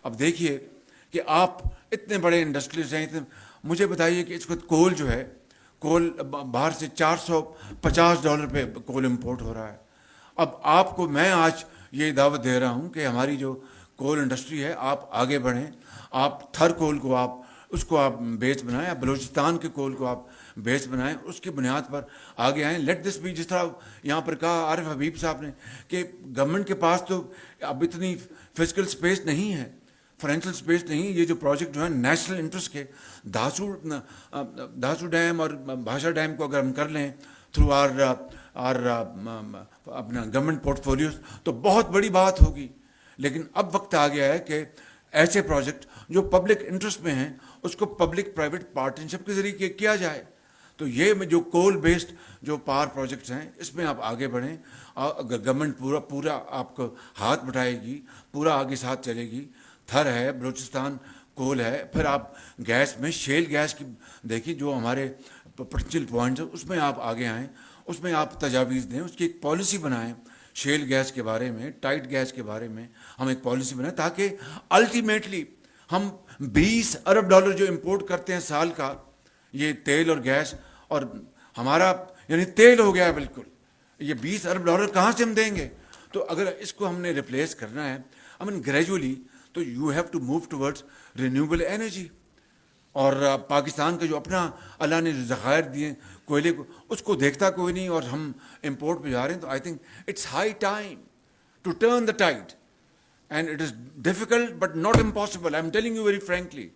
اب دیکھیے کہ آپ اتنے بڑے انڈسٹریز ہیں، مجھے بتائیے کہ اس وقت کول جو ہے، کول باہر سے $450 پہ کول امپورٹ ہو رہا ہے. اب آپ کو میں آج یہ دعوت دے رہا ہوں کہ ہماری جو کول انڈسٹری ہے آپ آگے بڑھیں. آپ تھر کول کو آپ بیس بنائیں، آپ بلوچستان کے کول کو آپ بیس بنائیں، اس کی بنیاد پر آگے آئیں. لیٹ دس بھی، جس طرح یہاں پر کہا عارف حبیب صاحب نے کہ گورنمنٹ کے پاس تو اب اتنی فزیکل اسپیس نہیں ہے، فائنینشیل اسپیس نہیں. یہ جو پروجیکٹ جو ہے نیشنل انٹرسٹ کے، دھاسو ڈیم اور بھاشا ڈیم کو اگر ہم کر لیں تھرو آر اپنا گورنمنٹ پورٹ فولیوز تو بہت بڑی بات ہوگی. لیکن اب وقت آ گیا ہے کہ ایسے پروجیکٹ جو پبلک انٹرسٹ میں ہیں اس کو پبلک پرائیویٹ پارٹنرشپ کے ذریعے کیا جائے. تو یہ جو کول بیسڈ جو پاور پروجیکٹس ہیں اس میں آپ آگے بڑھیں. اگر گورنمنٹ پورا آپ کو ہاتھ بٹھائے گی، پورا آگے ساتھ چلے گی. تھر ہے، بلوچستان کول ہے، پھر آپ گیس میں شیل گیس کی دیکھیے جو ہمارے پوٹینشیل پوائنٹس ہیں اس میں آپ آگے آئیں، اس میں آپ تجاویز دیں، اس کی ایک پالیسی بنائیں. شیل گیس کے بارے میں، ٹائٹ گیس کے بارے میں ہم ایک پالیسی بنائیں تاکہ الٹیمیٹلی ہم $20 ارب جو امپورٹ کرتے ہیں سال کا، یہ تیل اور گیس، اور ہمارا یعنی تیل ہو گیا ہے بالکل. یہ $20 ارب کہاں سے ہم دیں گے؟ تو اگر اس کو ہم نے ریپلیس کرنا ہے گریجولی، تو you have to move towards renewable energy. اور پاکستان کا جو اپنا اللہ نے ذخائر دیے کوئلے کو، اس کو دیکھتا کوئی نہیں اور ہم امپورٹ پہ جا رہے ہیں. تو I think it's high time to turn the tide. And it is difficult but not impossible. I am telling you very frankly.